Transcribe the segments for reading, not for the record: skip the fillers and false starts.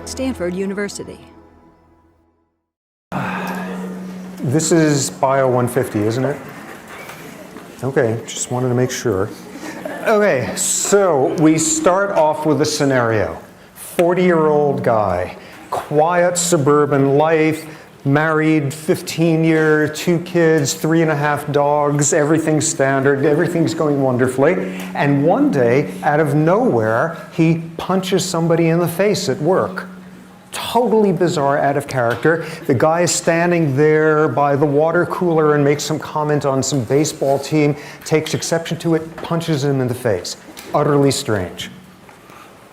Stanford University. This is Bio 150, isn't it? Okay, just wanted to make sure. Okay, so we start off with a scenario. 40-year-old guy, quiet suburban life, married 15 years, 2 kids, 3.5 dogs, everything's standard, everything's going wonderfully. And one day, out of nowhere, he punches somebody in the face at work. Totally bizarre, out of character. The guy is standing there by the water cooler and makes some comment on some baseball team, takes exception to it, punches him in the face. Utterly strange.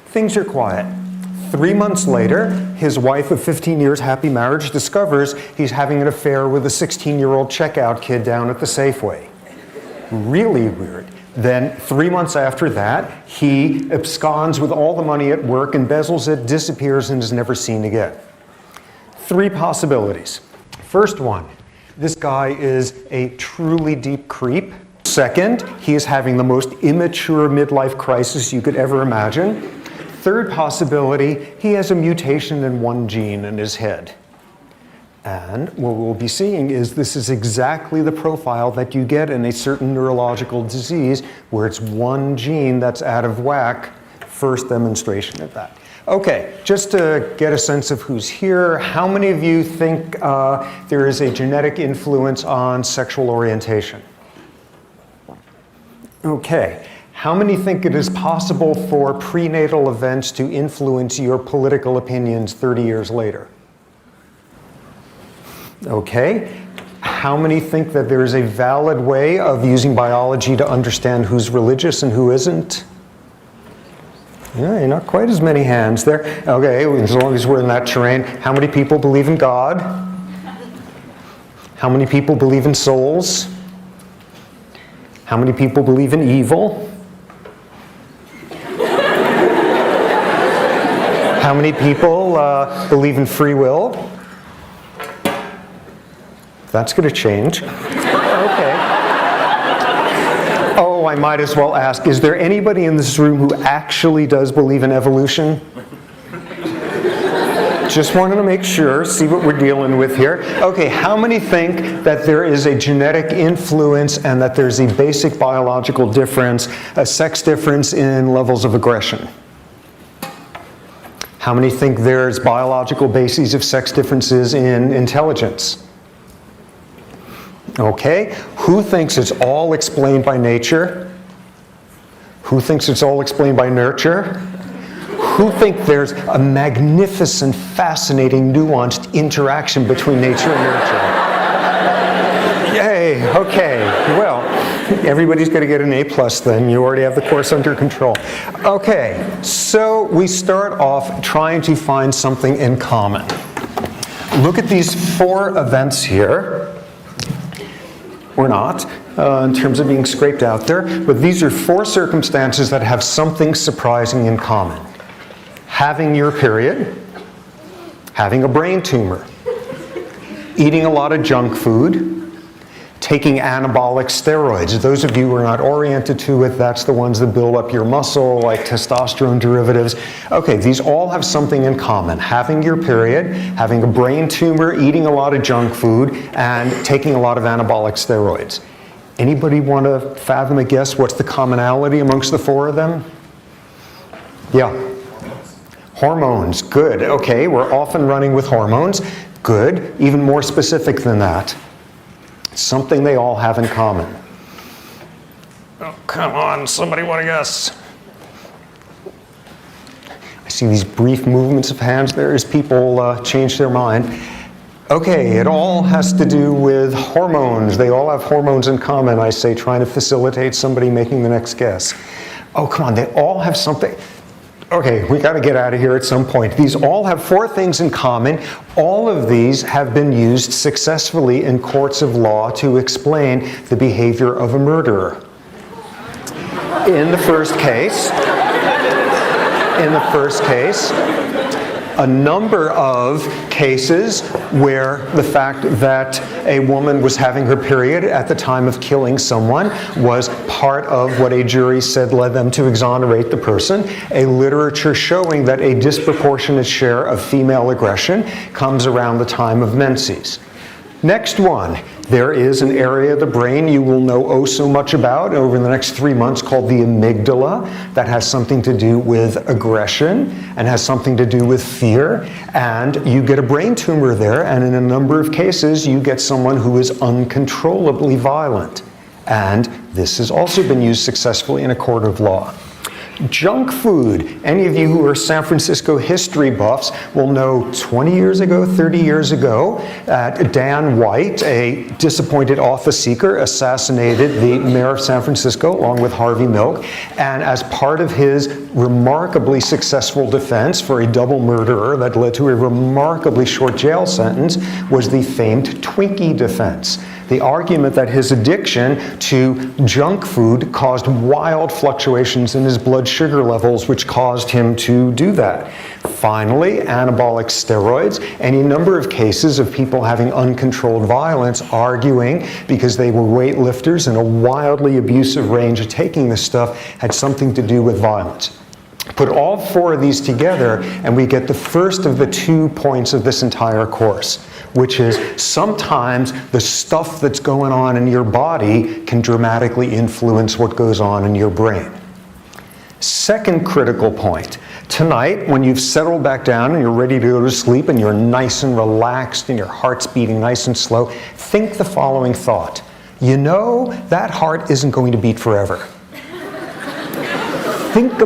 Things are quiet. 3 months later, his wife of 15 years, happy marriage, discovers he's having an affair with a 16-year-old checkout kid down at the Safeway. Really weird. Then 3 months after that, he absconds with all the money at work, embezzles it, disappears, and is never seen again. 3 possibilities. First one, this guy is a truly deep creep. Second, he is having the most immature midlife crisis you could ever imagine. Third possibility, he has a mutation in one gene in his head. And what we'll be seeing is this is exactly the profile that you get in a certain neurological disease where it's one gene that's out of whack. First demonstration of that. Okay, just to get a sense of who's here, how many of you think there is a genetic influence on sexual orientation? Okay, how many think it is possible for prenatal events to influence your political opinions 30 years later? Okay. How many think that there is a valid way of using biology to understand who's religious and who isn't? Yeah, not quite as many hands there. Okay, as long as we're in that terrain. How many people believe in God? How many people believe in souls? How many people believe in evil? How many people believe in free will? That's going to change. Okay. Oh, I might as well ask, is there anybody in this room who actually does believe in evolution? Just wanted to make sure, see what we're dealing with here. Okay, how many think that there is a genetic influence and that there's a basic biological difference, a sex difference in levels of aggression? How many think there's biological bases of sex differences in intelligence? Okay, who thinks it's all explained by nature? Who thinks it's all explained by nurture? Who think there's a magnificent, fascinating, nuanced interaction between nature and nurture? Yay, okay, well, everybody's going to get an A+ then. You already have the course under control. Okay, so we start off trying to find something in common. Look at these 4 events here. Or not, in terms of being scraped out there. But these are 4 circumstances that have something surprising in common. Having your period, having a brain tumor, eating a lot of junk food, taking anabolic steroids. Those of you who are not oriented to it, that's the ones that build up your muscle, like testosterone derivatives. Okay, these all have something in common. Having your period, having a brain tumor, eating a lot of junk food, and taking a lot of anabolic steroids. Anybody want to fathom a guess what's the commonality amongst the 4 of them? Yeah. Hormones, good. Okay, we're often running with hormones. Good. Even more specific than that. Something they all have in common. Oh, come on, somebody want to guess? I see these brief movements of hands there as people change their mind. Okay, it all has to do with hormones. They all have hormones in common, I say, trying to facilitate somebody making the next guess. Oh, come on, they all have something. Okay, we got to get out of here at some point. These all have 4 things in common. All of these have been used successfully in courts of law to explain the behavior of a murderer. In the first case, a number of cases where the fact that a woman was having her period at the time of killing someone was part of what a jury said led them to exonerate the person, a literature showing that a disproportionate share of female aggression comes around the time of menses. Next one, there is an area of the brain you will know oh so much about over the next 3 months called the amygdala that has something to do with aggression and has something to do with fear. And you get a brain tumor there, and in a number of cases, you get someone who is uncontrollably violent. And this has also been used successfully in a court of law. Junk food. Any of you who are San Francisco history buffs will know 20 years ago, 30 years ago, Dan White, a disappointed office seeker, assassinated the mayor of San Francisco along with Harvey Milk. And as part of his remarkably successful defense for a double murderer that led to a remarkably short jail sentence was the famed Twinkie defense. The argument that his addiction to junk food caused wild fluctuations in his blood sugar levels, which caused him to do that. Finally, anabolic steroids. Any number of cases of people having uncontrolled violence arguing because they were weightlifters in a wildly abusive range of taking this stuff had something to do with violence. Put all 4 of these together and we get the first of the 2 points of this entire course, which is sometimes the stuff that's going on in your body can dramatically influence what goes on in your brain. Second critical point. Tonight, when you've settled back down and you're ready to go to sleep and you're nice and relaxed and your heart's beating nice and slow, think the following thought. You know, that heart isn't going to beat forever. Think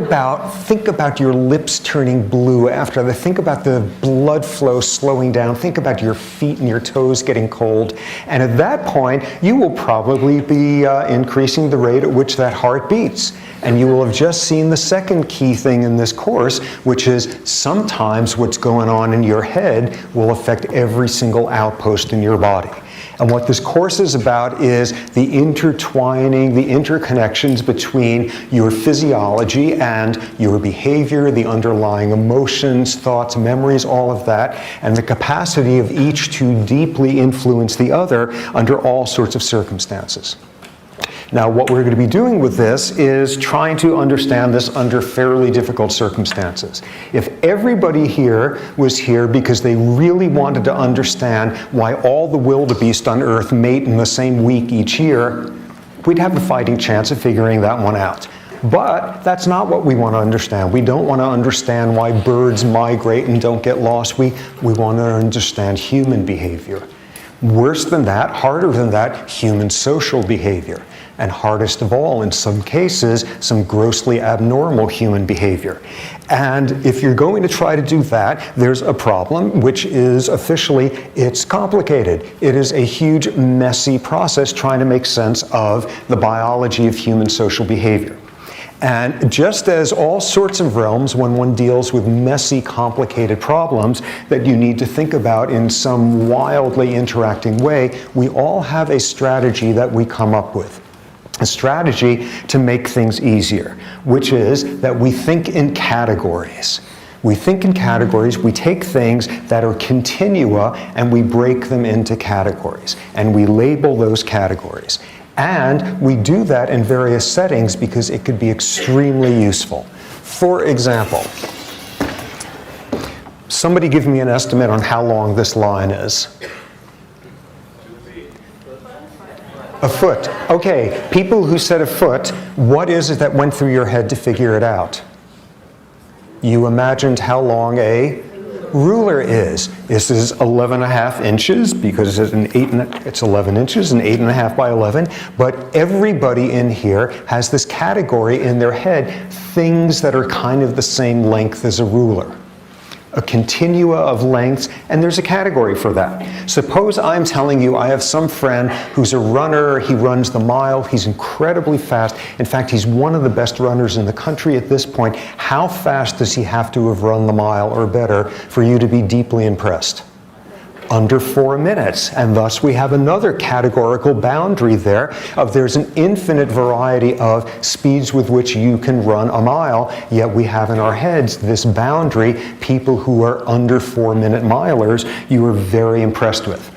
about your lips turning blue after that. Think about the blood flow slowing down. Think about your feet and your toes getting cold. And at that point, you will probably be increasing the rate at which that heart beats. And you will have just seen the second key thing in this course, which is sometimes what's going on in your head will affect every single outpost in your body. And what this course is about is the intertwining, the interconnections between your physiology and your behavior, the underlying emotions, thoughts, memories, all of that, and the capacity of each to deeply influence the other under all sorts of circumstances. Now, what we're going to be doing with this is trying to understand this under fairly difficult circumstances. If everybody here was here because they really wanted to understand why all the wildebeest on Earth mate in the same week each year, we'd have a fighting chance of figuring that one out. But that's not what we want to understand. We don't want to understand why birds migrate and don't get lost. We want to understand human behavior. Worse than that, harder than that, human social behavior. And hardest of all, in some cases, some grossly abnormal human behavior. And if you're going to try to do that, there's a problem, which is officially, it's complicated. It is a huge, messy process trying to make sense of the biology of human social behavior. And just as all sorts of realms, when one deals with messy, complicated problems that you need to think about in some wildly interacting way, we all have a strategy that we come up with. A strategy to make things easier, which is that we think in categories. We think in categories, we take things that are continua and we break them into categories, and we label those categories. And we do that in various settings because it could be extremely useful. For example, somebody give me an estimate on how long this line is. A foot. Okay, people who said a foot, what is it that went through your head to figure it out? You imagined how long a ruler is. This is 11.5 inches because it's 11 inches and 8.5 by 11. But everybody in here has this category in their head, things that are kind of the same length as a ruler. A continua of lengths, and there's a category for that. Suppose I'm telling you I have some friend who's a runner, he runs the mile, he's incredibly fast. In fact, he's one of the best runners in the country at this point. How fast does he have to have run the mile or better for you to be deeply impressed? Under 4 minutes, and thus we have another categorical boundary there of there's an infinite variety of speeds with which you can run a mile, yet we have in our heads this boundary, people who are under 4 minute milers, you are very impressed with.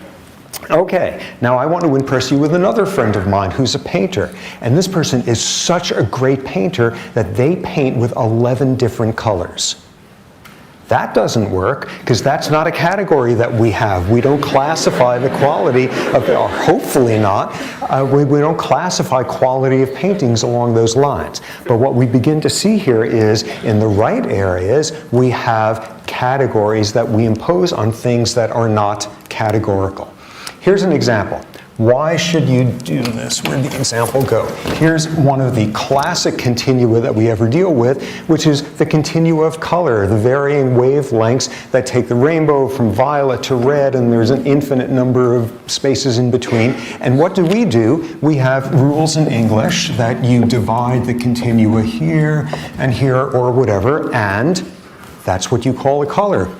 Okay, now I want to impress you with another friend of mine who's a painter. And this person is such a great painter that they paint with 11 different colors. That doesn't work, because that's not a category that we have. We don't classify the quality of, or hopefully not, we don't classify quality of paintings along those lines. But what we begin to see here is, in the right areas, we have categories that we impose on things that are not categorical. Here's an example. Why should you do this? Where'd the example go? Here's one of the classic continua that we ever deal with, which is the continua of color, the varying wavelengths that take the rainbow from violet to red, and there's an infinite number of spaces in between. And what do? We have rules in English that you divide the continua here and here or whatever, and that's what you call a color.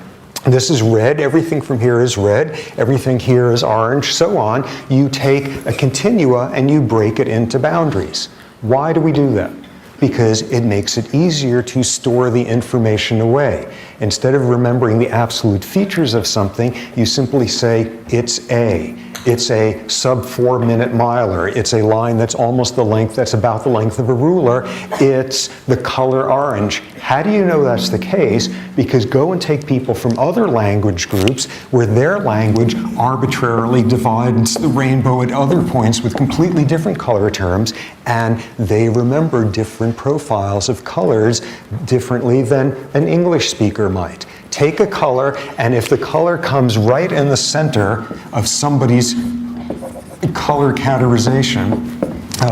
This is red, everything from here is red, everything here is orange, so on. You take a continua and you break it into boundaries. Why do we do that? Because it makes it easier to store the information away. Instead of remembering the absolute features of something, you simply say, it's a sub 4 minute miler. It's a line that's almost the length, that's about the length of a ruler. It's the color orange. How do you know that's the case? Because go and take people from other language groups where their language arbitrarily divides the rainbow at other points with completely different color terms, and they remember different profiles of colors differently than an English speaker might. Take a color, and if the color comes right in the center of somebody's color categorization,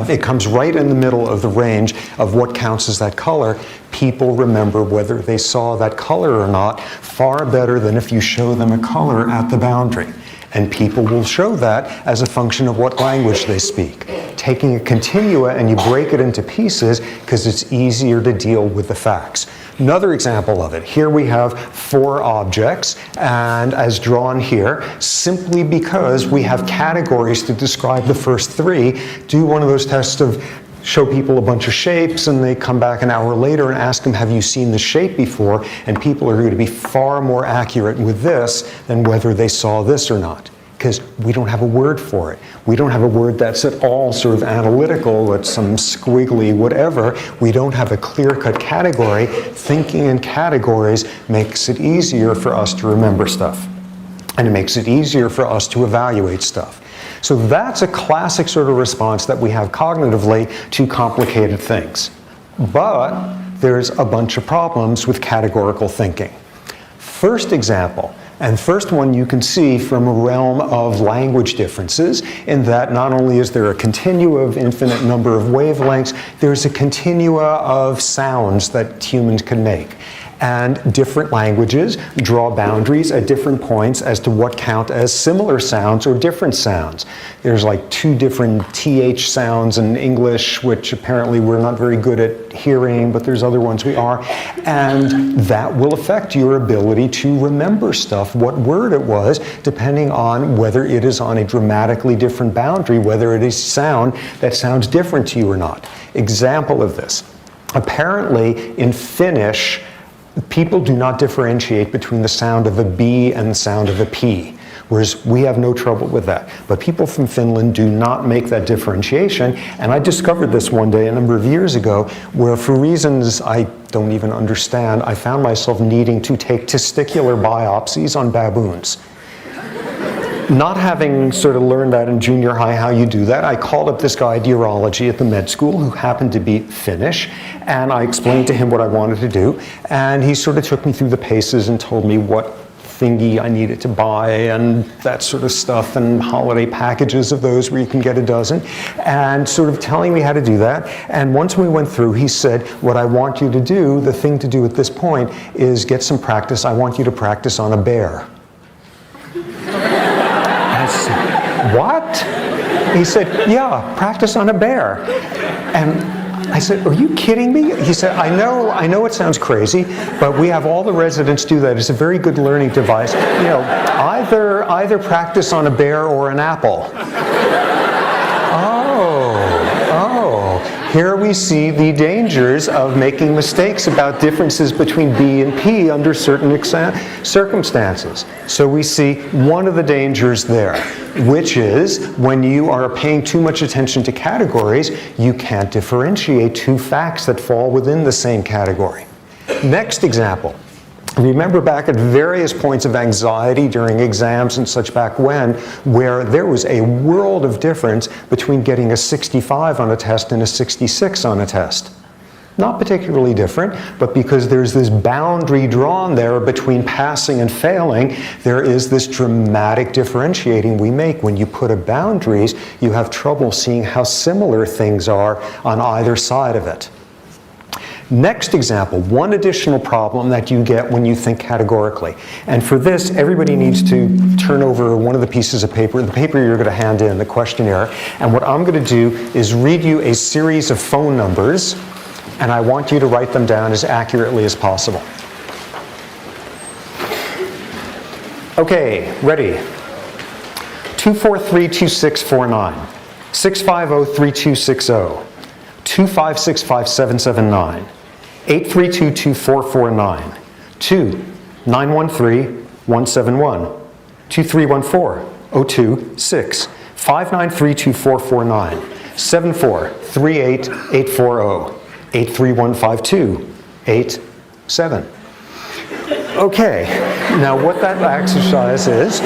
it comes right in the middle of the range of what counts as that color, people remember whether they saw that color or not far better than if you show them a color at the boundary. And people will show that as a function of what language they speak. Taking a continua and you break it into pieces because it's easier to deal with the facts. Another example of it, here we have 4 objects, and as drawn here, simply because we have categories to describe the first 3, do one of those tests of show people a bunch of shapes and they come back an hour later and ask them, have you seen the shape before? And people are going to be far more accurate with this than whether they saw this or not, because we don't have a word for it. We don't have a word that's at all sort of analytical, it's some squiggly whatever. We don't have a clear-cut category. Thinking in categories makes it easier for us to remember stuff, and it makes it easier for us to evaluate stuff. So that's a classic sort of response that we have cognitively to complicated things. But there's a bunch of problems with categorical thinking. First example, and first one you can see from a realm of language differences, in that not only is there a continua of infinite number of wavelengths, there's a continua of sounds that humans can make. And different languages draw boundaries at different points as to what count as similar sounds or different sounds. There's like 2 different TH sounds in English, which apparently we're not very good at hearing, but there's other ones we are. And that will affect your ability to remember stuff, what word it was, depending on whether it is on a dramatically different boundary, whether it is sound that sounds different to you or not. Example of this. Apparently in Finnish, people do not differentiate between the sound of a B and the sound of a P, whereas we have no trouble with that. But people from Finland do not make that differentiation, and I discovered this one day a number of years ago, where for reasons I don't even understand, I found myself needing to take testicular biopsies on baboons. Not having sort of learned that in junior high how you do that, I called up this guy at urology at the med school who happened to be Finnish, and I explained to him what I wanted to do, and he sort of took me through the paces and told me what thingy I needed to buy and that sort of stuff, and holiday packages of those where you can get a dozen, and sort of telling me how to do that. And once we went through, he said, what I want you to do, the thing to do at this point is get some practice. I want you to practice on a bear. What? He said, yeah, practice on a bear. And I said, are you kidding me? He said, I know it sounds crazy, but we have all the residents do that. It's a very good learning device. You know, either practice on a bear or an apple. Oh. Here we see the dangers of making mistakes about differences between B and P under certain circumstances. So we see one of the dangers there, which is when you are paying too much attention to categories, you can't differentiate two facts that fall within the same category. Next example. Remember back at various points of anxiety during exams and such back when, where there was a world of difference between getting a 65 on a test and a 66 on a test. Not particularly different, but because there's this boundary drawn there between passing and failing, there is this dramatic differentiating we make. When you put up boundaries, you have trouble seeing how similar things are on either side of it. Next example, one additional problem that you get when you think categorically. And for this, everybody needs to turn over one of the pieces of paper, the paper you're going to hand in, the questionnaire. And what I'm going to do is read you a series of phone numbers, and I want you to write them down as accurately as possible. Okay, ready? 243-2649, 650-3260, 2565779. 832-2449, 2-913-171, 2314-026, 593-2449, 74-38840, 83152-87. Okay, now what that exercise is,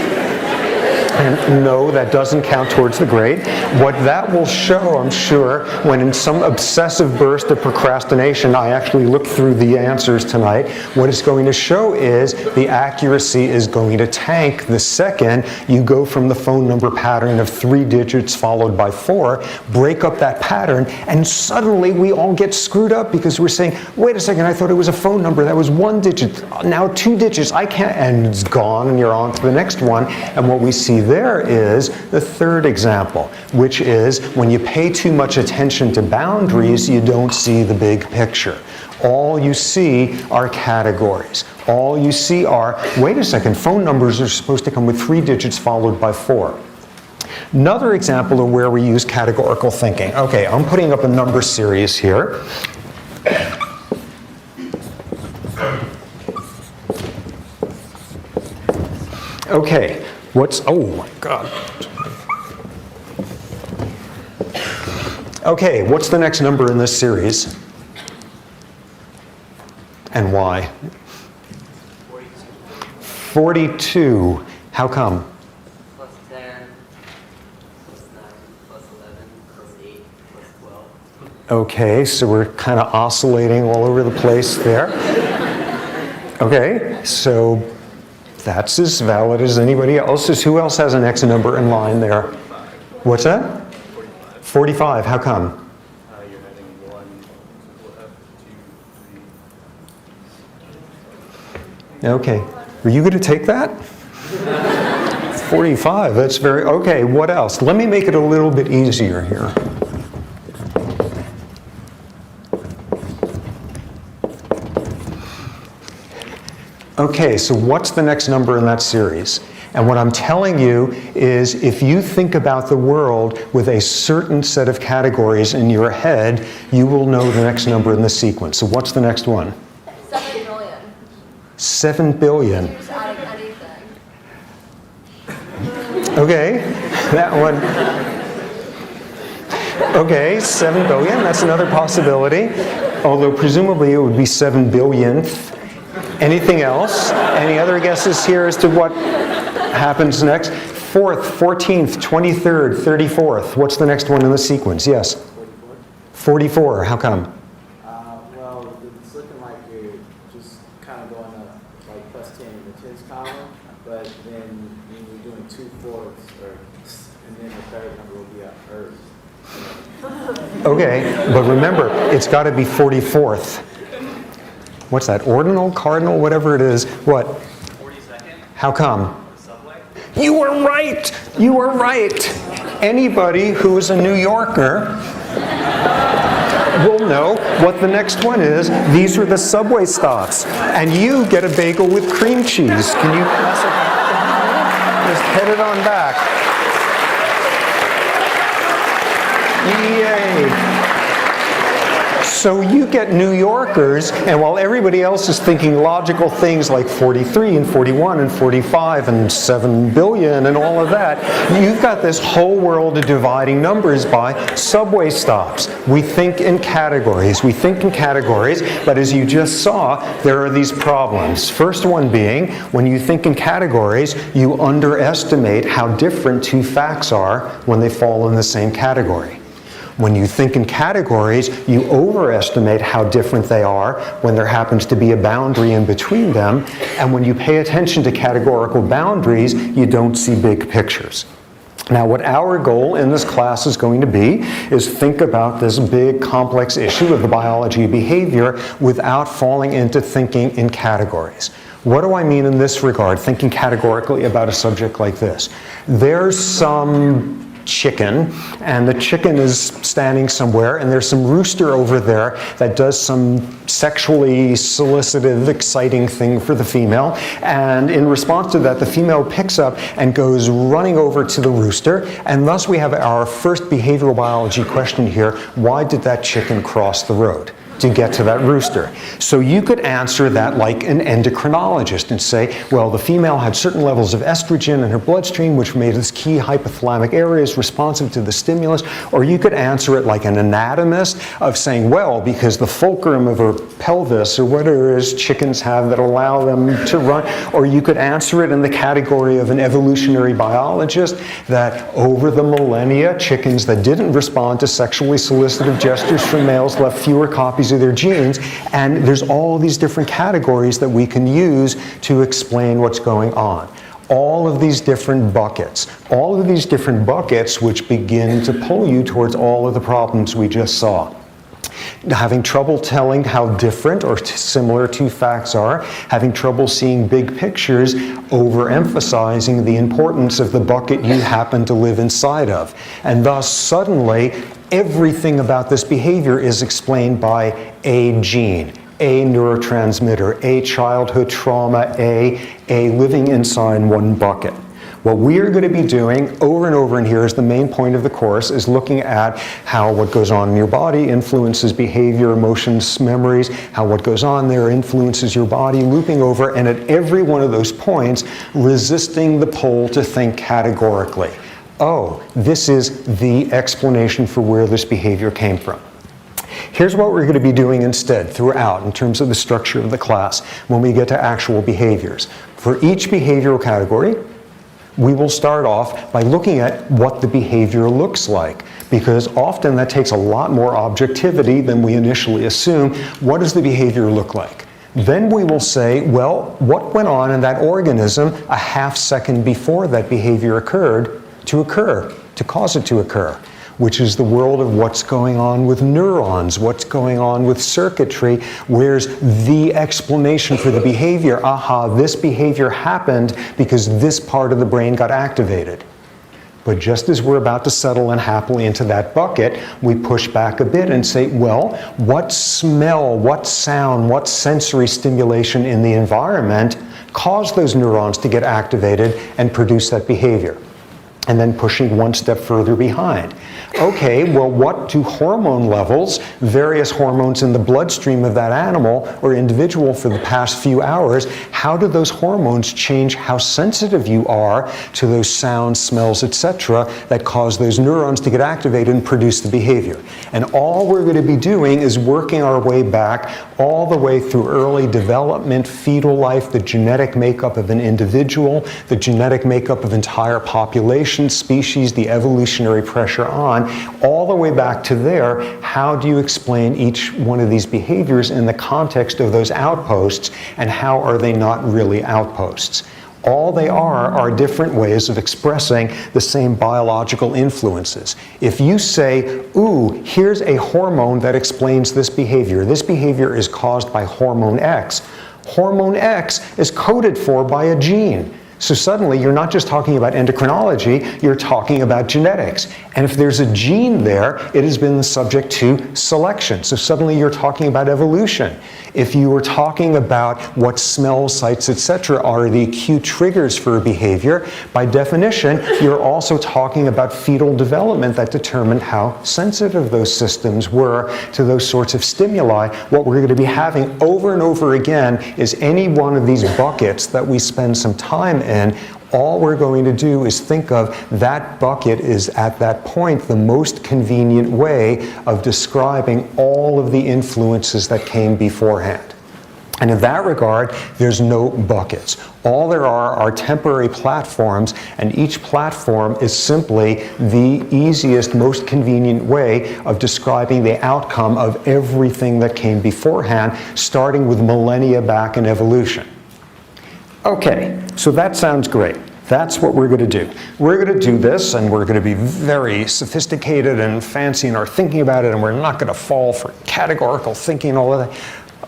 and no, that doesn't count towards the grade. What that will show, I'm sure, when in some obsessive burst of procrastination, I actually looked through the answers tonight, what it's going to show is the accuracy is going to tank the second you go from the phone number pattern of 3 digits followed by 4, break up that pattern, and suddenly we all get screwed up because we're saying, wait a second, I thought it was a phone number, that was 1 digit, now 2 digits, I can't, and it's gone, and you're on to the next one, and what we see there is the third example, which is when you pay too much attention to boundaries, you don't see the big picture. All you see are categories. All you see are, wait a second, phone numbers are supposed to come with 3 digits followed by 4. Another example of where we use categorical thinking. Okay, I'm putting up a number series here. Okay. Oh my God. Okay, what's the next number in this series? And why? 42. How come? Plus 10, plus 9, plus 11, plus 8, plus 12. Okay, so we're kind of oscillating all over the place there. Okay, so that's as valid as anybody else's. Who else has an X number in line there? What's that? 45. How come? You're adding 1, 2, 3. Okay. Are you going to take that? 45. That's very... Okay, what else? Let me make it a little bit easier here. Okay, so what's the next number in that series? And what I'm telling you is if you think about the world with a certain set of categories in your head, you will know the next number in the sequence. So what's the next one? 7 billion. 7 billion. Just adding anything. Okay, that one. Okay, 7 billion, that's another possibility. Although presumably it would be 7 billionth. Anything else? Any other guesses here as to what happens next? 4th, 14th, 23rd, 34th. What's the next one in the sequence? Yes? 44. How come? Well, it's looking like you're just kind of going up like plus 10 in the tens column, but then when you're doing 2 fourths, and then the third number will be a first. Okay, but remember, it's got to be 44th. What's that? Ordinal, cardinal, whatever it is. What? 42nd. How come? The subway. You were right! You were right! Anybody who is a New Yorker will know what the next one is. These are the subway stops. And you get a bagel with cream cheese. Can you pass it back? Just head it on back. Yay! So you get New Yorkers, and while everybody else is thinking logical things like 43 and 41 and 45 and 7 billion and all of that, you've got this whole world of dividing numbers by subway stops. We think in categories. We think in categories, but as you just saw, there are these problems. First one being, when you think in categories, you underestimate how different two facts are when they fall in the same category. When you think in categories, you overestimate how different they are when there happens to be a boundary in between them. And when you pay attention to categorical boundaries, you don't see big pictures. Now, what our goal in this class is going to be is think about this big, complex issue of the biology of behavior without falling into thinking in categories. What do I mean in this regard, thinking categorically about a subject like this? There's some chicken, and the chicken is standing somewhere, and there's some rooster over there that does some sexually solicitive, exciting thing for the female, and in response to that, the female picks up and goes running over to the rooster, and thus we have our first behavioral biology question here: why did that chicken cross the road to get to that rooster? So you could answer that like an endocrinologist and say, well, the female had certain levels of estrogen in her bloodstream which made this key hypothalamic areas responsive to the stimulus. Or you could answer it like an anatomist of saying, well, because the fulcrum of her pelvis or whatever it is chickens have that allow them to run. Or you could answer it in the category of an evolutionary biologist that over the millennia, chickens that didn't respond to sexually solicitive gestures from males left fewer copies of their genes, and there's all these different categories that we can use to explain what's going on. All of these different buckets which begin to pull you towards all of the problems we just saw. Having trouble telling how different or similar two facts are, having trouble seeing big pictures, overemphasizing the importance of the bucket you happen to live inside of. And thus, suddenly, everything about this behavior is explained by a gene, a neurotransmitter, a childhood trauma, a living inside one bucket. What we are going to be doing over and over, and here is the main point of the course, is looking at how what goes on in your body influences behavior, emotions, memories, how what goes on there influences your body, looping over, and at every one of those points, resisting the pull to think categorically. Oh, this is the explanation for where this behavior came from. Here's what we're going to be doing instead throughout in terms of the structure of the class when we get to actual behaviors. For each behavioral category, we will start off by looking at what the behavior looks like, because often that takes a lot more objectivity than we initially assume. What does the behavior look like? Then we will say, well, what went on in that organism a half second before that behavior occurred to cause it to occur, which is the world of what's going on with neurons, what's going on with circuitry, where's the explanation for the behavior. Aha, this behavior happened because this part of the brain got activated. But just as we're about to settle in happily into that bucket, we push back a bit and say, well, what smell, what sound, what sensory stimulation in the environment caused those neurons to get activated and produce that behavior? And then pushing one step further behind. Okay, well, what do hormone levels, various hormones in the bloodstream of that animal or individual for the past few hours, how do those hormones change how sensitive you are to those sounds, smells, etc., that cause those neurons to get activated and produce the behavior? And all we're going to be doing is working our way back all the way through early development, fetal life, the genetic makeup of an individual, the genetic makeup of entire populations, species, the evolutionary pressure on, all the way back to there. How do you explain each one of these behaviors in the context of those outposts, and how are they not really outposts? All they are different ways of expressing the same biological influences. If you say, ooh, here's a hormone that explains this behavior is caused by hormone X. Hormone X is coded for by a gene. So suddenly you're not just talking about endocrinology, you're talking about genetics. And if there's a gene there, it has been subject to selection. So suddenly you're talking about evolution. If you were talking about what smell, sights, etc. are the acute triggers for a behavior, by definition, you're also talking about fetal development that determined how sensitive those systems were to those sorts of stimuli. What we're going to be having over and over again is any one of these buckets that we spend some time in. All we're going to do is think of that bucket is at that point the most convenient way of describing all of the influences that came beforehand. And in that regard, there's no buckets. All there are temporary platforms, and each platform is simply the easiest, most convenient way of describing the outcome of everything that came beforehand, starting with millennia back in evolution. Okay, so that sounds great. That's what we're going to do. We're going to do this, and we're going to be very sophisticated and fancy in our thinking about it, and we're not going to fall for categorical thinking and all of that.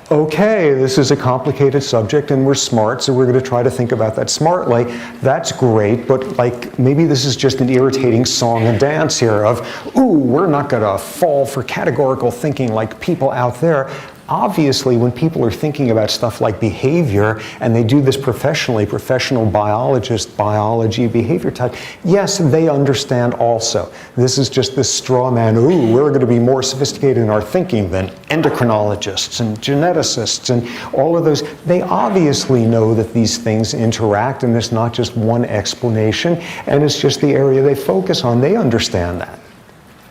Okay, this is a complicated subject and we're smart, so we're going to try to think about that smartly. That's great, but like maybe this is just an irritating song and dance here of, ooh, we're not going to fall for categorical thinking like people out there. Obviously, when people are thinking about stuff like behavior, and they do this professionally, professional biologists, biology, behavior type, yes, they understand also. This is just this straw man, ooh, we're going to be more sophisticated in our thinking than endocrinologists and geneticists and all of those. They obviously know that these things interact, and there's not just one explanation, and it's just the area they focus on. They understand that.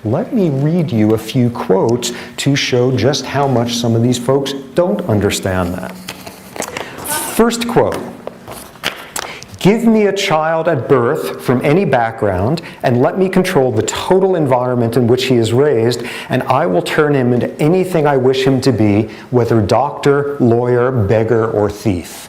Let me read you a few quotes to show just how much some of these folks don't understand that. First quote, "Give me a child at birth from any background and let me control the total environment in which he is raised, and I will turn him into anything I wish him to be, whether doctor, lawyer, beggar, or thief."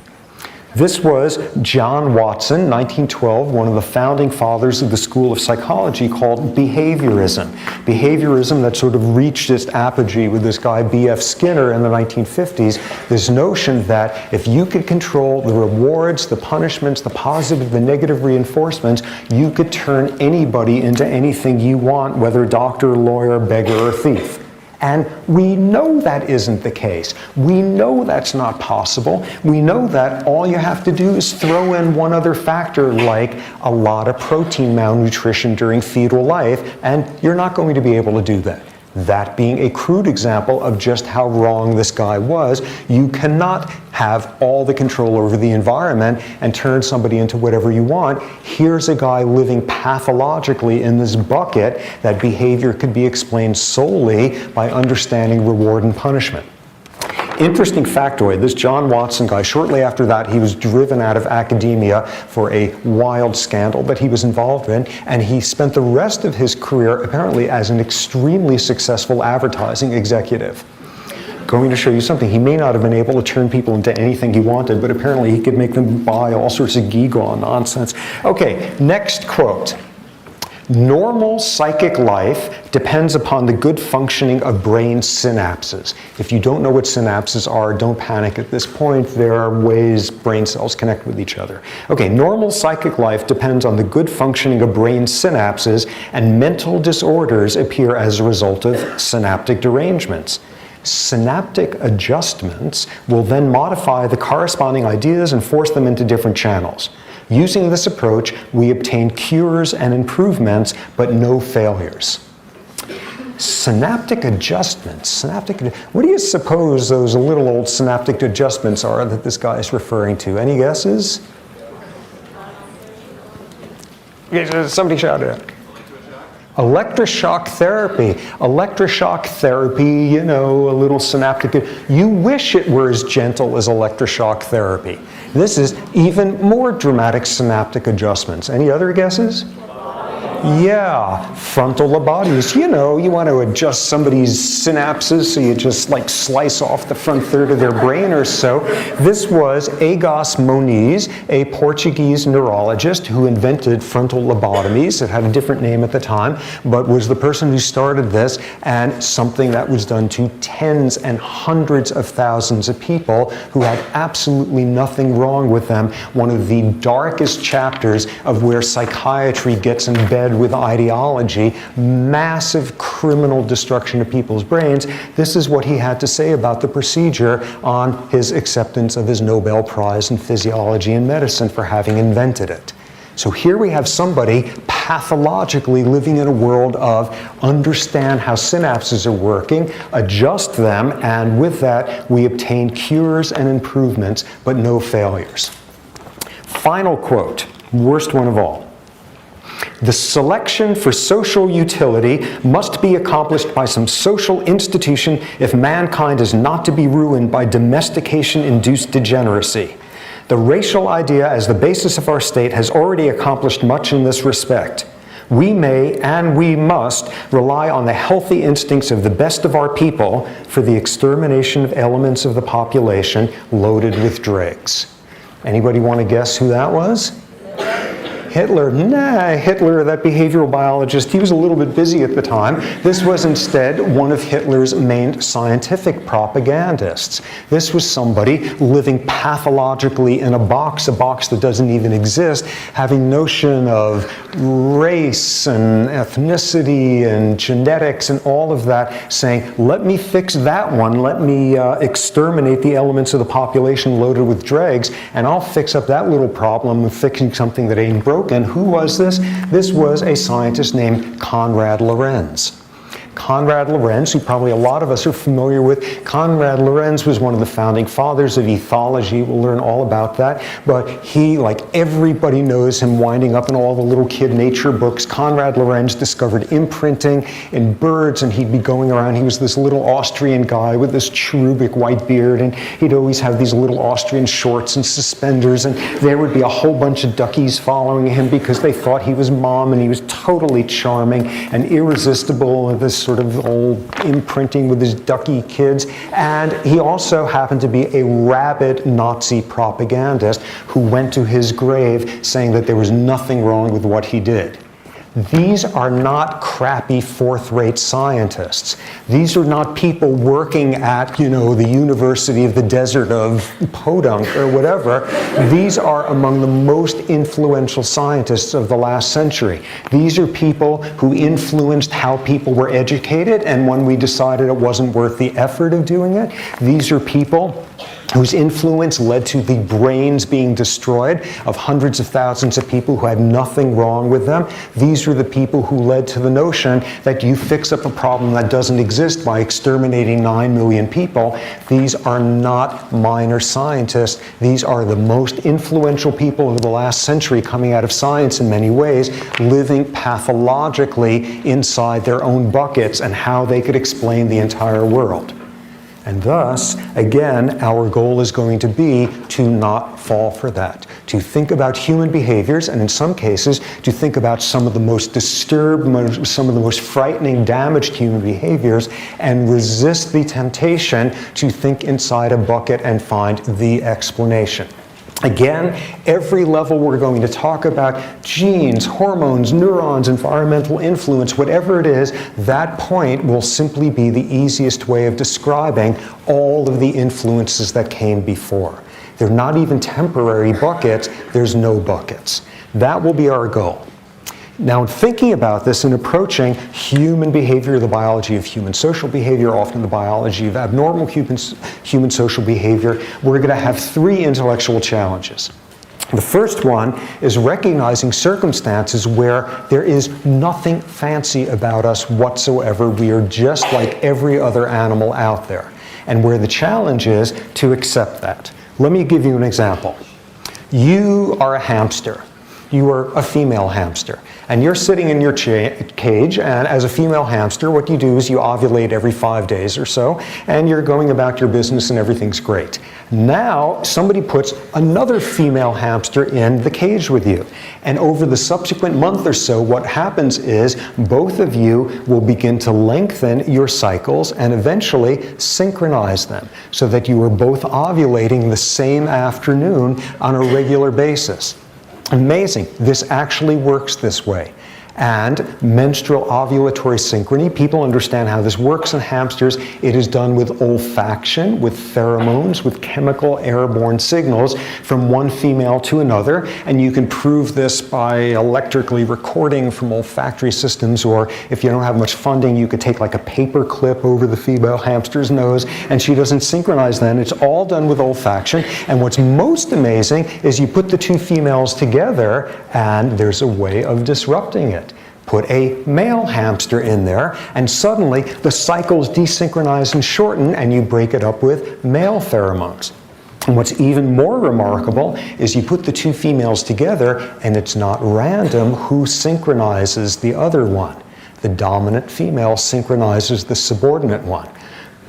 This was John Watson, 1912, one of the founding fathers of the school of psychology called behaviorism. Behaviorism that sort of reached its apogee with this guy B.F. Skinner in the 1950s, this notion that if you could control the rewards, the punishments, the positive, the negative reinforcements, you could turn anybody into anything you want, whether doctor, lawyer, beggar, or thief. And we know that isn't the case. We know that's not possible. We know that all you have to do is throw in one other factor, like a lot of protein malnutrition during fetal life, and you're not going to be able to do that. That being a crude example of just how wrong this guy was. You cannot have all the control over the environment and turn somebody into whatever you want. Here's a guy living pathologically in this bucket that behavior could be explained solely by understanding reward and punishment. Interesting factoid, this John Watson guy, shortly after that, he was driven out of academia for a wild scandal that he was involved in, and he spent the rest of his career apparently as an extremely successful advertising executive. Going to show you something. He may not have been able to turn people into anything he wanted, but apparently he could make them buy all sorts of gewgaw nonsense. Okay, next quote. "Normal psychic life depends upon the good functioning of brain synapses." If you don't know what synapses are, don't panic at this point. There are ways brain cells connect with each other. Okay, normal psychic life depends on the good functioning of brain synapses, and mental disorders appear as a result of synaptic derangements. Synaptic adjustments will then modify the corresponding ideas and force them into different channels. Using this approach, we obtain cures and improvements, but no failures. Synaptic adjustments. What do you suppose those little old synaptic adjustments are that this guy is referring to? Any guesses? Somebody shout it out. Electroshock therapy. Electroshock therapy, you know, a little synaptic. You wish it were as gentle as electroshock therapy. This is even more dramatic synaptic adjustments. Any other guesses? Yeah, frontal lobotomies. You know, you want to adjust somebody's synapses, so you just like slice off the front third of their brain or so. This was Egas Moniz, a Portuguese neurologist who invented frontal lobotomies. It had a different name at the time, but was the person who started this, and something that was done to tens and hundreds of thousands of people who had absolutely nothing wrong with them. One of the darkest chapters of where psychiatry gets in bed with ideology, massive criminal destruction of people's brains. This is what he had to say about the procedure on his acceptance of his Nobel Prize in Physiology and Medicine for having invented it. So here we have somebody pathologically living in a world of understand how synapses are working, adjust them, and with that we obtain cures and improvements, but no failures. Final quote, worst one of all. The selection for social utility must be accomplished by some social institution if mankind is not to be ruined by domestication-induced degeneracy. The racial idea as the basis of our state has already accomplished much in this respect. We may and we must rely on the healthy instincts of the best of our people for the extermination of elements of the population loaded with dregs. Anybody want to guess who that was? Hitler. Nah, Hitler, that behavioral biologist, he was a little bit busy at the time. This was instead one of Hitler's main scientific propagandists. This was somebody living pathologically in a box that doesn't even exist, having notion of race and ethnicity and genetics and all of that, saying, let me fix that one, let me exterminate the elements of the population loaded with dregs, and I'll fix up that little problem of fixing something that ain't broken. And who was this? This was a scientist named Konrad Lorenz. Konrad Lorenz, who probably a lot of us are familiar with. Konrad Lorenz was one of the founding fathers of ethology. We'll learn all about that. But he, like everybody knows him, winding up in all the little kid nature books. Konrad Lorenz discovered imprinting in birds, and he'd be going around. He was this little Austrian guy with this cherubic white beard, and he'd always have these little Austrian shorts and suspenders, and there would be a whole bunch of duckies following him because they thought he was mom, and he was totally charming and irresistible, and this sort of old imprinting with his ducky kids. And he also happened to be a rabid Nazi propagandist who went to his grave saying that there was nothing wrong with what he did. These are not crappy fourth-rate scientists. These are not people working at, the University of the Desert of Podunk or whatever. These are among the most influential scientists of the last century. These are people who influenced how people were educated, and when we decided it wasn't worth the effort of doing it, these are people whose influence led to the brains being destroyed of hundreds of thousands of people who had nothing wrong with them. These are the people who led to the notion that you fix up a problem that doesn't exist by exterminating 9 million people. These are not minor scientists. These are the most influential people of the last century coming out of science in many ways, living pathologically inside their own buckets and how they could explain the entire world. And thus, again, our goal is going to be to not fall for that, to think about human behaviors, and in some cases, to think about some of the most disturbed, some of the most frightening, damaged human behaviors, and resist the temptation to think inside a bucket and find the explanation. Again, every level we're going to talk about genes, hormones, neurons, environmental influence, whatever it is, that point will simply be the easiest way of describing all of the influences that came before. They're not even temporary buckets, there's no buckets. That will be our goal. Now, in thinking about this and approaching human behavior, the biology of human social behavior, often the biology of abnormal human social behavior, we're going to have 3 intellectual challenges. The first one is recognizing circumstances where there is nothing fancy about us whatsoever. We are just like every other animal out there. And where the challenge is to accept that. Let me give you an example. You are a hamster. You are a female hamster. And you're sitting in your cage, and as a female hamster, what you do is you ovulate every 5 days or so, and you're going about your business and everything's great. Now, somebody puts another female hamster in the cage with you. And over the subsequent month or so, what happens is both of you will begin to lengthen your cycles and eventually synchronize them so that you are both ovulating the same afternoon on a regular basis. Amazing. This actually works this way. And menstrual ovulatory synchrony, people understand how this works in hamsters. It is done with olfaction, with pheromones, with chemical airborne signals from one female to another. And you can prove this by electrically recording from olfactory systems, or if you don't have much funding, you could take like a paper clip over the female hamster's nose, and she doesn't synchronize then. It's all done with olfaction. And what's most amazing is you put the two females together, and there's a way of disrupting it. Put a male hamster in there, and suddenly the cycles desynchronize and shorten, and you break it up with male pheromones. And what's even more remarkable is you put the two females together, and it's not random who synchronizes the other one. The dominant female synchronizes the subordinate one.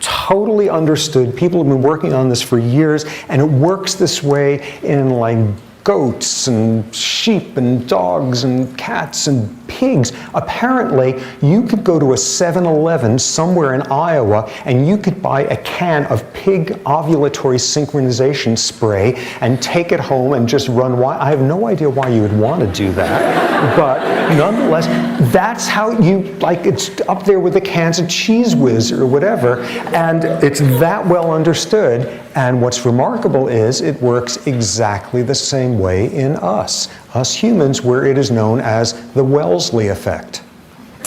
Totally understood. People have been working on this for years, and it works this way in like goats and sheep and dogs and cats and pigs. Apparently, you could go to a 7-Eleven somewhere in Iowa and you could buy a can of pig ovulatory synchronization spray and take it home and just run wild. I have no idea why you would want to do that, but nonetheless, that's how you, like, it's up there with the cans of Cheese Whiz or whatever, and it's that well understood. And what's remarkable is it works exactly the same way in us humans, where it is known as the Wellesley effect.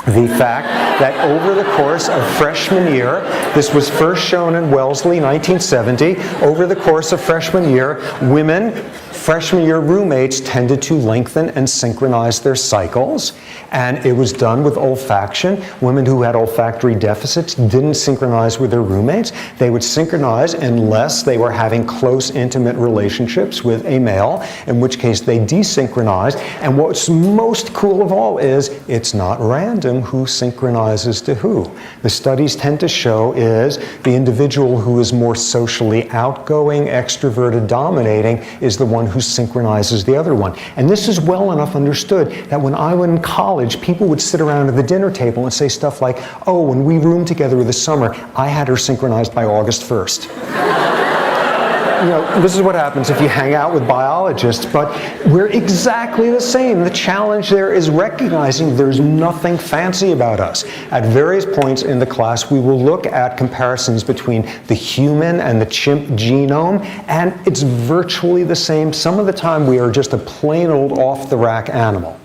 The fact that over the course of freshman year, this was first shown in Wellesley, 1970, over the course of freshman year, women, freshman year roommates tended to lengthen and synchronize their cycles, and it was done with olfaction. Women who had olfactory deficits didn't synchronize with their roommates. They would synchronize unless they were having close, intimate relationships with a male, in which case they desynchronized. And what's most cool of all is it's not random who synchronizes to who. The studies tend to show is the individual who is more socially outgoing, extroverted, dominating is the one who synchronizes the other one. And this is well enough understood that when I was in college, people would sit around at the dinner table and say stuff like, oh, when we roomed together this summer, I had her synchronized by August 1st. You know, this is what happens if you hang out with biologists, but we're exactly the same. The challenge there is recognizing there's nothing fancy about us. At various points in the class, we will look at comparisons between the human and the chimp genome, and it's virtually the same. Some of the time, we are just a plain old off-the-rack animal.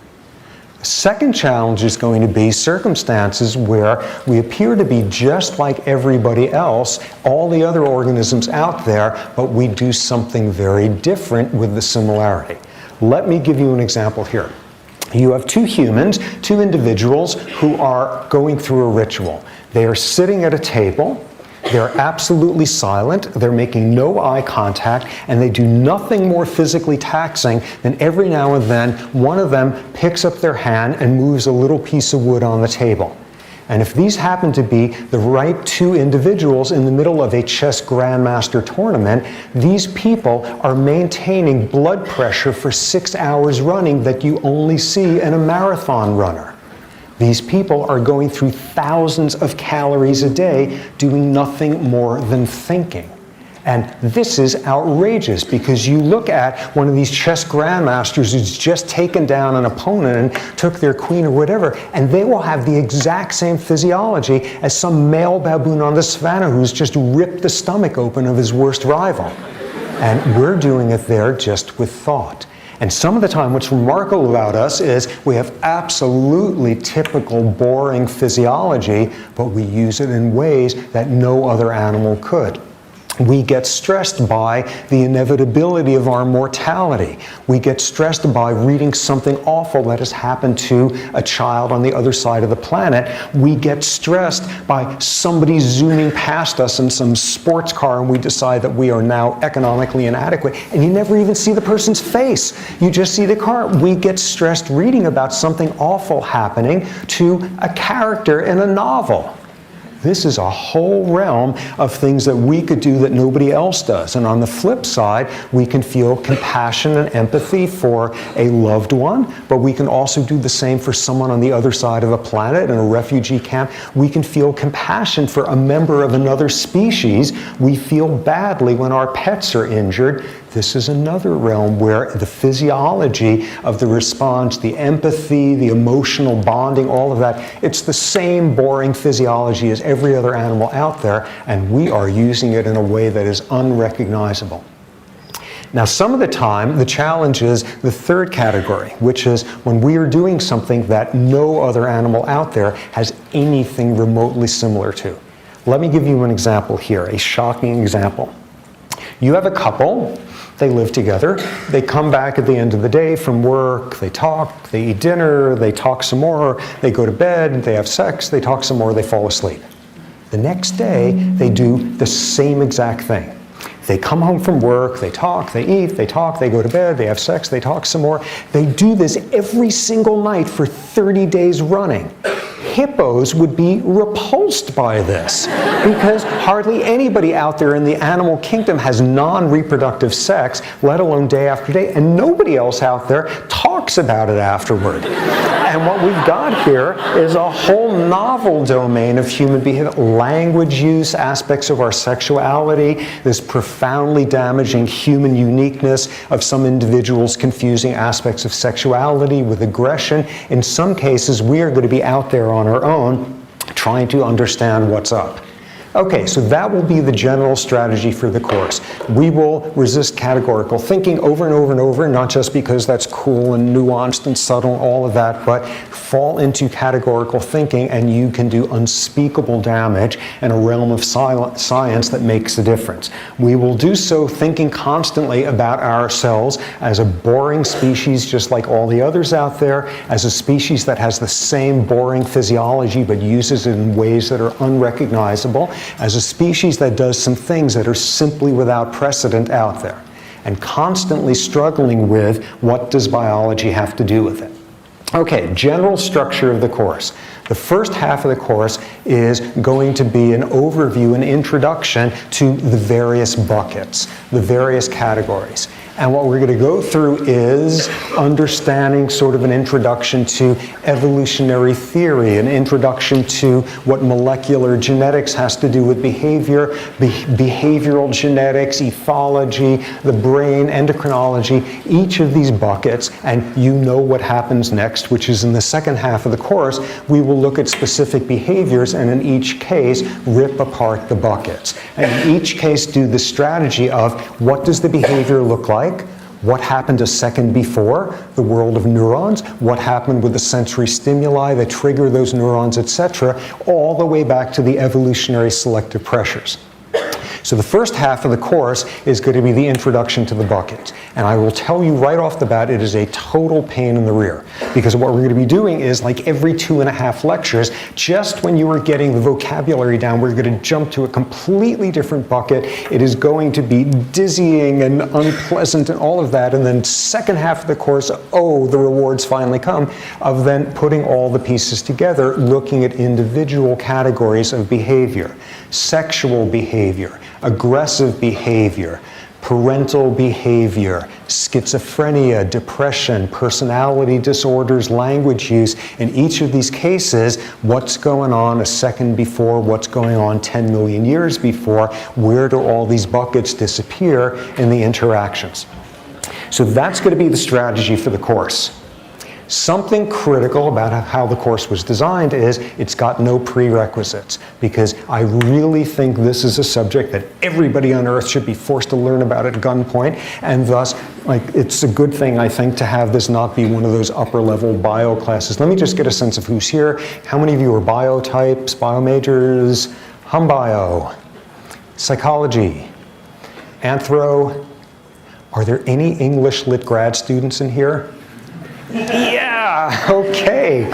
Second challenge is going to be circumstances where we appear to be just like everybody else, all the other organisms out there, but we do something very different with the similarity. Let me give you an example here. You have two humans, two individuals who are going through a ritual. They are sitting at a table. They're absolutely silent, they're making no eye contact, and they do nothing more physically taxing than every now and then one of them picks up their hand and moves a little piece of wood on the table. And if these happen to be the right two individuals in the middle of a chess grandmaster tournament, these people are maintaining blood pressure for 6 hours running that you only see in a marathon runner. These people are going through thousands of calories a day doing nothing more than thinking. And this is outrageous because you look at one of these chess grandmasters who's just taken down an opponent and took their queen or whatever, and they will have the exact same physiology as some male baboon on the savannah who's just ripped the stomach open of his worst rival. And we're doing it there just with thought. And some of the time, what's remarkable about us is we have absolutely typical, boring physiology, but we use it in ways that no other animal could. We get stressed by the inevitability of our mortality. We get stressed by reading something awful that has happened to a child on the other side of the planet. We get stressed by somebody zooming past us in some sports car and we decide that we are now economically inadequate. And you never even see the person's face. You just see the car. We get stressed reading about something awful happening to a character in a novel. This is a whole realm of things that we could do that nobody else does. And on the flip side, we can feel compassion and empathy for a loved one, but we can also do the same for someone on the other side of the planet in a refugee camp. We can feel compassion for a member of another species. We feel badly when our pets are injured. This is another realm where the physiology of the response, the empathy, the emotional bonding, all of that, it's the same boring physiology as every other animal out there, and we are using it in a way that is unrecognizable. Now, some of the time, the challenge is the third category, which is when we are doing something that no other animal out there has anything remotely similar to. Let me give you an example here, a shocking example. You have a couple. They live together. They come back at the end of the day from work. They talk, they eat dinner, they talk some more, they go to bed, they have sex, they talk some more, they fall asleep. The next day, they do the same exact thing. They come home from work, they talk, they eat, they talk, they go to bed, they have sex, they talk some more. They do this every single night for 30 days running. Hippos would be repulsed by this because hardly anybody out there in the animal kingdom has non-reproductive sex, let alone day after day, and nobody else out there talks about it afterward. And what we've got here is a whole novel domain of human behavior, language use, aspects of our sexuality, this profoundly damaging human uniqueness of some individuals confusing aspects of sexuality with aggression. In some cases, we are going to be out there on our own trying to understand what's up. Okay, so that will be the general strategy for the course. We will resist categorical thinking over and over and over, not just because that's cool and nuanced and subtle and all of that, but fall into categorical thinking and you can do unspeakable damage in a realm of science that makes a difference. We will do so thinking constantly about ourselves as a boring species just like all the others out there, as a species that has the same boring physiology but uses it in ways that are unrecognizable, as a species that does some things that are simply without precedent out there, and constantly struggling with what does biology have to do with it. Okay, general structure of the course. The first half of the course is going to be an overview, an introduction to the various buckets, the various categories. And what we're going to go through is understanding sort of an introduction to evolutionary theory, an introduction to what molecular genetics has to do with behavior, behavioral genetics, ethology, the brain, endocrinology, each of these buckets, and you know what happens next, which is in the second half of the course, we will look at specific behaviors and in each case rip apart the buckets. And in each case do the strategy of what does the behavior look like? What happened a second before, the world of neurons, what happened with the sensory stimuli that trigger those neurons, etc., all the way back to the evolutionary selective pressures. So the first half of the course is going to be the introduction to the bucket. And I will tell you right off the bat, it is a total pain in the rear. Because what we're going to be doing is, like every 2.5 lectures, just when you are getting the vocabulary down, we're going to jump to a completely different bucket. It is going to be dizzying and unpleasant and all of that. And then second half of the course, oh, the rewards finally come, of then putting all the pieces together, looking at individual categories of behavior. Sexual behavior, aggressive behavior, parental behavior, schizophrenia, depression, personality disorders, language use. In each of these cases, what's going on a second before, what's going on 10 million years before, where do all these buckets disappear in the interactions? So that's going to be the strategy for the course. Something critical about how the course was designed is it's got no prerequisites, because I really think this is a subject that everybody on earth should be forced to learn about at gunpoint, and thus, it's a good thing, I think, to have this not be one of those upper-level bio classes. Let me just get a sense of who's here. How many of you are bio types, bio majors? Hum bio, psychology, anthro. Are there any English lit grad students in here? Yeah, okay.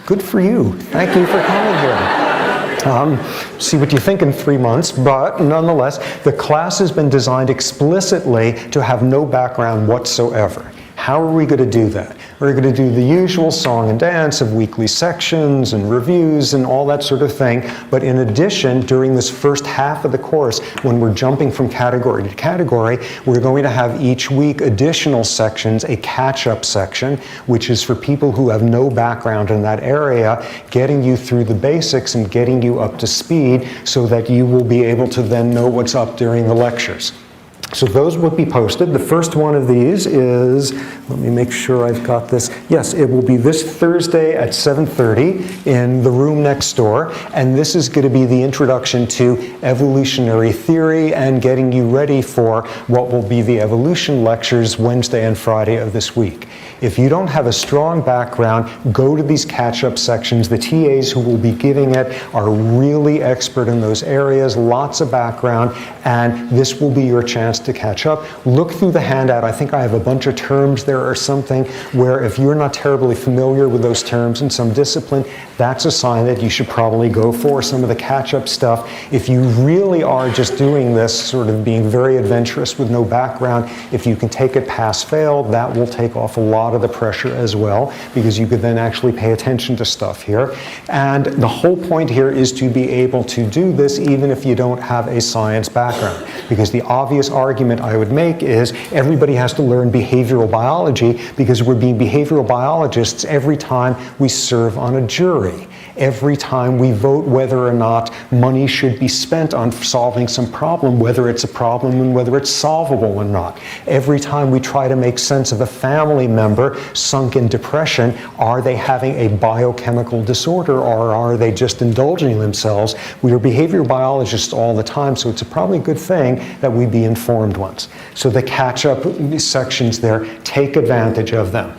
Good for you. Thank you for coming here. See what you think in 3 months, but nonetheless, the class has been designed explicitly to have no background whatsoever. how are we going to do that? We're going to do the usual song and dance of weekly sections and reviews and all that sort of thing. But in addition, during this first half of the course, when we're jumping from category to category, we're going to have each week additional sections, a catch-up section, which is for people who have no background in that area, getting you through the basics and getting you up to speed so that you will be able to then know what's up during the lectures. So those will be posted. The first one of these is, let me make sure I've got this. Yes, it will be this Thursday at 7:30 in the room next door. And this is going to be the introduction to evolutionary theory and getting you ready for what will be the evolution lectures Wednesday and Friday of this week. If you don't have a strong background, go to these catch-up sections. The TAs who will be giving it are really expert in those areas, lots of background, and this will be your chance to catch up. Look through the handout. I think I have a bunch of terms there or something where if you're not terribly familiar with those terms in some discipline, that's a sign that you should probably go for some of the catch-up stuff. If you really are just doing this, sort of being very adventurous with no background, if you can take it pass-fail, that will take off a lot of the pressure as well, because you could then actually pay attention to stuff here. And the whole point here is to be able to do this even if you don't have a science background, because the obvious argument I would make is everybody has to learn behavioral biology because we're being behavioral biologists every time we serve on a jury. Every time we vote whether or not money should be spent on solving some problem, whether it's a problem and whether it's solvable or not. Every time we try to make sense of a family member sunk in depression, are they having a biochemical disorder or are they just indulging themselves? We are behavioral biologists all the time, so it's probably a good thing that we be informed ones. So the catch-up sections there, take advantage of them.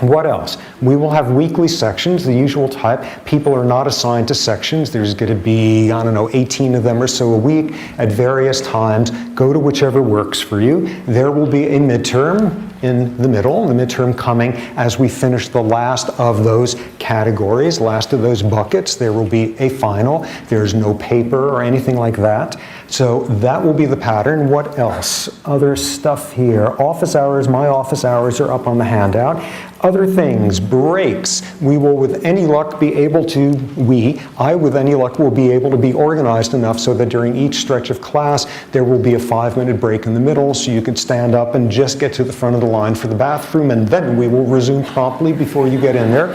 What else? We will have weekly sections, the usual type. People are not assigned to sections. There's going to be, 18 of them or so a week at various times. Go to whichever works for you. There will be a midterm in the middle, the midterm coming as we finish the last of those categories, last of those buckets. There will be a final. There's no paper or anything like that. So that will be the pattern. What else? Other stuff here. Office hours, my office hours are up on the handout. Other things, breaks. We will, with any luck, be able to, I with any luck will be able to be organized enough so that during each stretch of class, there will be a 5-minute break in the middle so you can stand up and just get to the front of the line for the bathroom, and then we will resume promptly before you get in there.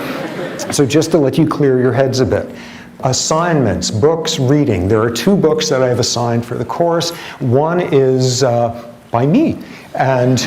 So just to let you clear your heads a bit. Assignments, books, reading. There are 2 books that I have assigned for the course. One is by me, and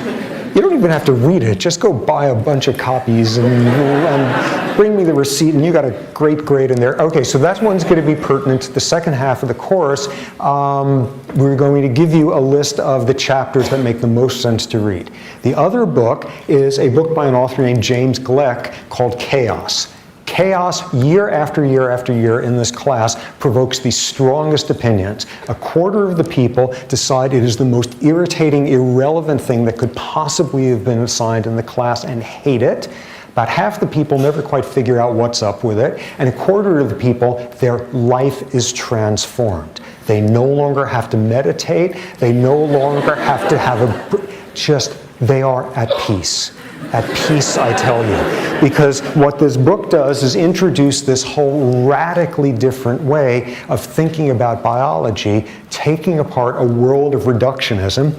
you don't even have to read it. Just go buy a bunch of copies and bring me the receipt, and you got a great grade in there. Okay, so that one's going to be pertinent to the second half of the course. We're going to give you a list of the chapters that make the most sense to read. The other book is a book by an author named James Gleick called Chaos. Chaos, year after year after year in this class, provokes the strongest opinions. A quarter of the people decide it is the most irritating, irrelevant thing that could possibly have been assigned in the class and hate it. About half the people never quite figure out what's up with it. And a quarter of the people, their life is transformed. They no longer have to meditate. They no longer have to have they are at peace. At peace, I tell you. Because what this book does is introduce this whole radically different way of thinking about biology, taking apart a world of reductionism.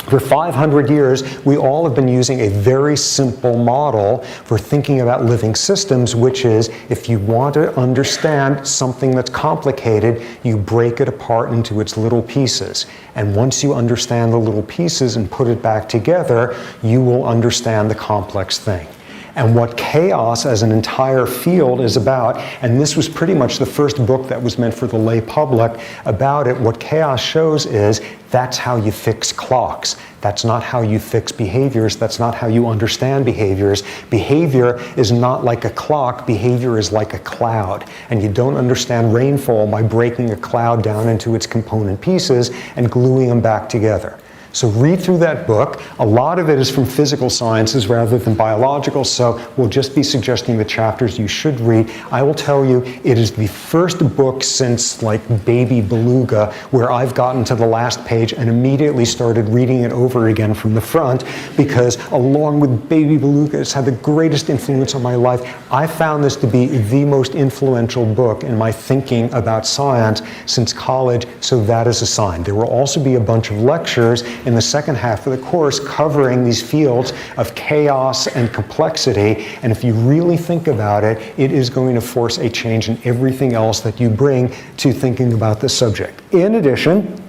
For 500 years, we all have been using a very simple model for thinking about living systems, which is if you want to understand something that's complicated, you break it apart into its little pieces. And once you understand the little pieces and put it back together, you will understand the complex thing. And what chaos as an entire field is about, and this was pretty much the first book that was meant for the lay public about it, what chaos shows is that's how you fix clocks. That's not how you fix behaviors. That's not how you understand behaviors. Behavior is not like a clock. Behavior is like a cloud. And you don't understand rainfall by breaking a cloud down into its component pieces and gluing them back together. So read through that book. A lot of it is from physical sciences rather than biological, so we'll just be suggesting the chapters you should read. I will tell you, it is the first book since like Baby Beluga where I've gotten to the last page and immediately started reading it over again from the front, because along with Baby Beluga, it's had the greatest influence on my life. I found this to be the most influential book in my thinking about science since college, so that is a sign. There will also be a bunch of lectures in the second half of the course covering these fields of chaos and complexity, and if you really think about it, it is going to force a change in everything else that you bring to thinking about this subject. In addition,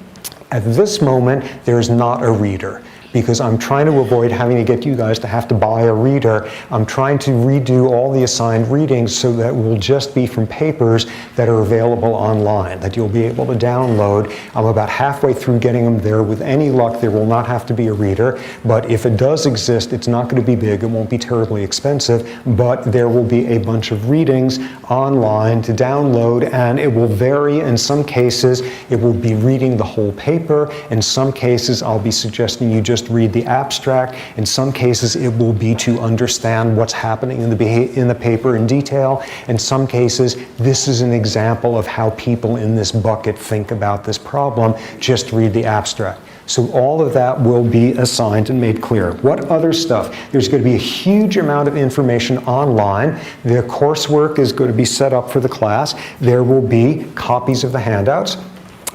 at this moment, there is not a reader, because I'm trying to avoid having to get you guys to have to buy a reader. I'm trying to redo all the assigned readings so that it will just be from papers that are available online, that you'll be able to download. I'm about halfway through getting them there. With any luck, there will not have to be a reader, but if it does exist, it's not going to be big. It won't be terribly expensive, but there will be a bunch of readings online to download, and it will vary. In some cases, it will be reading the whole paper. In some cases, I'll be suggesting you just read the abstract. In some cases, it will be to understand what's happening in the paper in detail. In some cases, this is an example of how people in this bucket think about this problem. Just read the abstract. So all of that will be assigned and made clear. What other stuff? There's going to be a huge amount of information online. The coursework is going to be set up for the class. There will be copies of the handouts.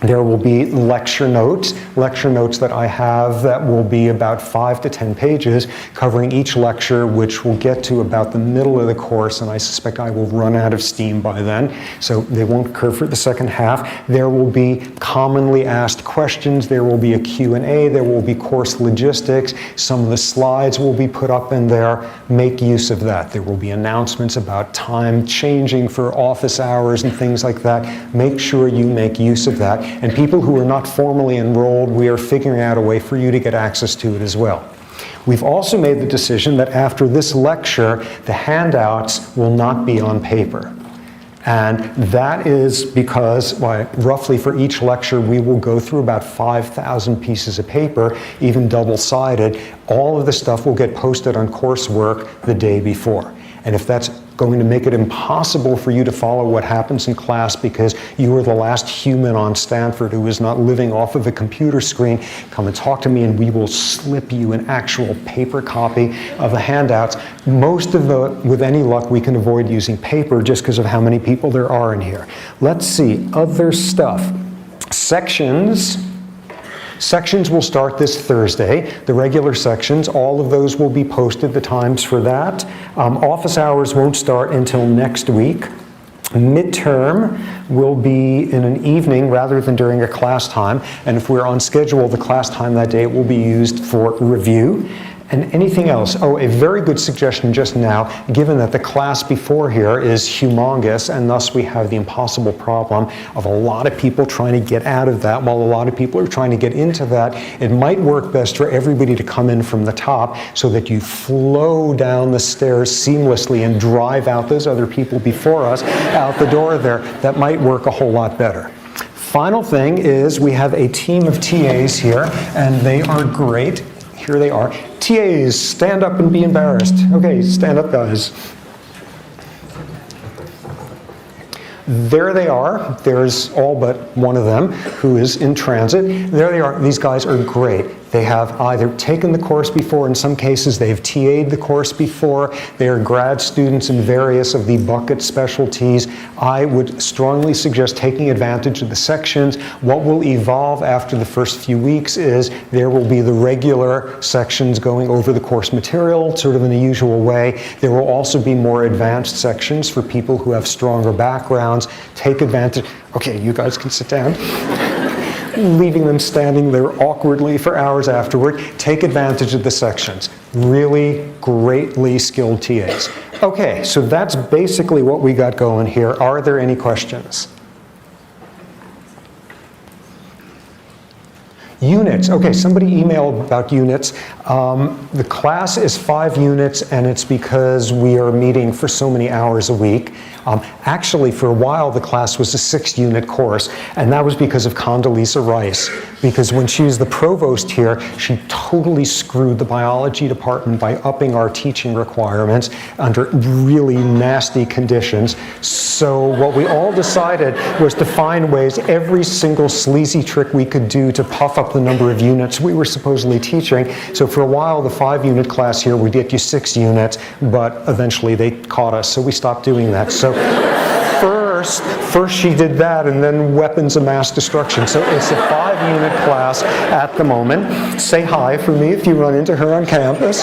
There will be lecture notes that I have that will be about 5 to 10 pages covering each lecture, which will get to about the middle of the course, and I suspect I will run out of steam by then, so they won't occur for the second half. There will be commonly asked questions. There will be a Q&A. There will be course logistics. Some of the slides will be put up in there. Make use of that. There will be announcements about time changing for office hours and things like that. Make sure you make use of that. And people who are not formally enrolled, we are figuring out a way for you to get access to it as well. We've also made the decision that after this lecture, the handouts will not be on paper. And that is because, roughly for each lecture, we will go through about 5,000 pieces of paper, even double-sided. All of the stuff will get posted on coursework the day before. And if that's going to make it impossible for you to follow what happens in class because you are the last human on Stanford who is not living off of a computer screen, come and talk to me and we will slip you an actual paper copy of the handouts. With any luck, we can avoid using paper just because of how many people there are in here. Let's see, other stuff. Sections will start this Thursday, the regular sections. All of those will be posted, the times for that. Office hours won't start until next week. Midterm will be in an evening rather than during a class time. And if we're on schedule, the class time that day will be used for review. And anything else? Oh, a very good suggestion just now, given that the class before here is humongous, and thus we have the impossible problem of a lot of people trying to get out of that while a lot of people are trying to get into that. It might work best for everybody to come in from the top so that you flow down the stairs seamlessly and drive out those other people before us out the door there. That might work a whole lot better. Final thing is we have a team of TAs here, and they are great. Here they are. TAs, stand up and be embarrassed. Okay, stand up, guys. There they are. There's all but one of them who is in transit. There they are. These guys are great. They have either taken the course before, in some cases they've TA'd the course before, they are grad students in various of the bucket specialties. I would strongly suggest taking advantage of the sections. What will evolve after the first few weeks is there will be the regular sections going over the course material, sort of in the usual way. There will also be more advanced sections for people who have stronger backgrounds. Take advantage. Okay, you guys can sit down. Leaving them standing there awkwardly for hours afterward. Take advantage of the sections. Really greatly skilled TAs. Okay, so that's basically what we got going here. Are there any questions? Units. Okay, somebody emailed about units. The class is 5 units, and it's because we are meeting for so many hours a week. Actually, for a while, the class was a 6-unit course, and that was because of Condoleezza Rice. Because when she was the provost here, she totally screwed the biology department by upping our teaching requirements under really nasty conditions. So what we all decided was to find ways, every single sleazy trick we could do to puff up the number of units we were supposedly teaching. So for a while, the 5-unit class here would get you 6 units, but eventually they caught us, so we stopped doing that. So first she did that, and then weapons of mass destruction. So it's a 5-unit class at the moment. Say hi for me if you run into her on campus.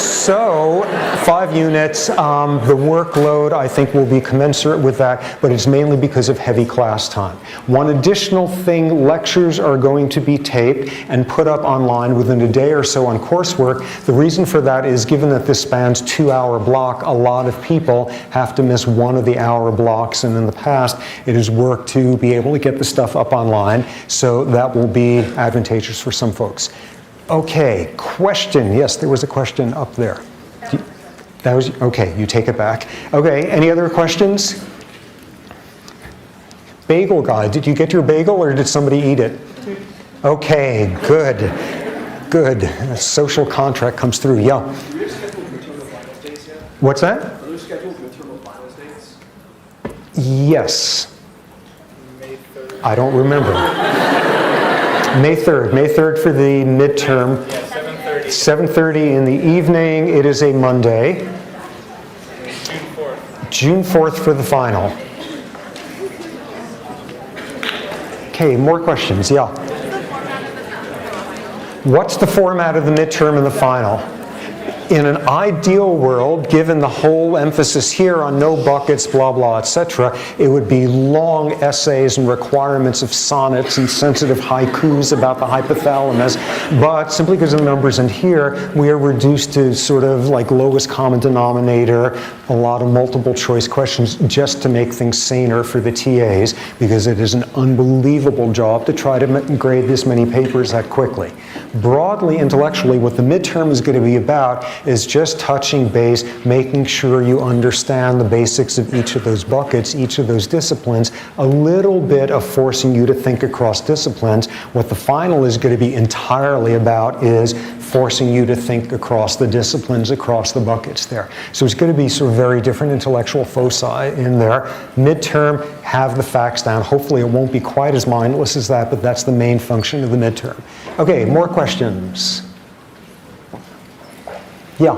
So 5 units, the workload I think will be commensurate with that, but it's mainly because of heavy class time. One additional thing, lectures are going to be taped and put up online within a day or so on coursework. The reason for that is, given that this spans 2-hour block, a lot of people have to miss one of the hour blocks, and in the past it has worked to be able to get the stuff up online, so that will be advantageous for some folks. Okay, question. Yes, there was a question up there. That was, okay, you take it back. Okay, any other questions? Bagel guy, did you get your bagel or did somebody eat it? Okay, good. Good. A social contract comes through. Yeah. Do we schedule midterm or finals dates yet? What's that? Are there scheduled midterm or finals dates? Yes. May 3rd. I don't remember. May 3rd. May 3rd for the midterm. Yeah, 7:30. 7:30 in the evening. It is a Monday. June 4th. June 4th for the final. Okay, more questions? Yeah. What's the format of the midterm and the final? In an ideal world, given the whole emphasis here on no buckets, blah, blah, etc., it would be long essays and requirements of sonnets and sensitive haikus about the hypothalamus. But simply because of the numbers in here, we are reduced to sort of like lowest common denominator, a lot of multiple choice questions, just to make things saner for the TAs, because it is an unbelievable job to try to grade this many papers that quickly. Broadly, intellectually, what the midterm is going to be about is just touching base, making sure you understand the basics of each of those buckets, each of those disciplines, a little bit of forcing you to think across disciplines. What the final is going to be entirely about is forcing you to think across the disciplines, across the buckets there. So it's going to be sort of very different intellectual foci in there. Midterm, have the facts down. Hopefully it won't be quite as mindless as that, but that's the main function of the midterm. Okay, more questions? Yeah.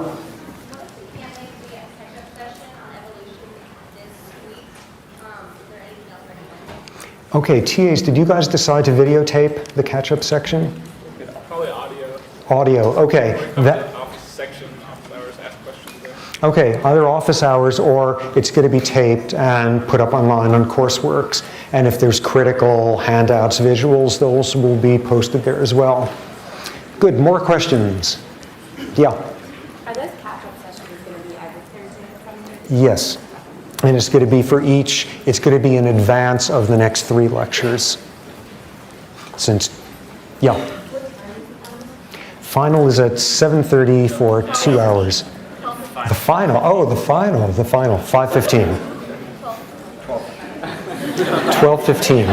Okay, TAs, did you guys decide to videotape the catch-up section? Probably audio. Audio, okay. That office section, office hours, ask questions there. Okay, either office hours or it's going to be taped and put up online on Courseworks. And if there's critical handouts, visuals, those will be posted there as well. Good, more questions? Yeah. Are those catch-up sessions going to be every Thursday or Friday? Yes. And it's going to be for each, it's going to be in advance of the next 3 lectures. Since, yeah. Final is at 7:30 for 2 hours. The final, 5:15. 12:15.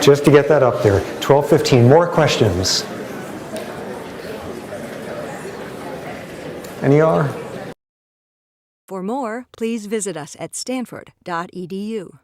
Just to get that up there. 12:15. More questions? Any are? For more, please visit us at stanford.edu.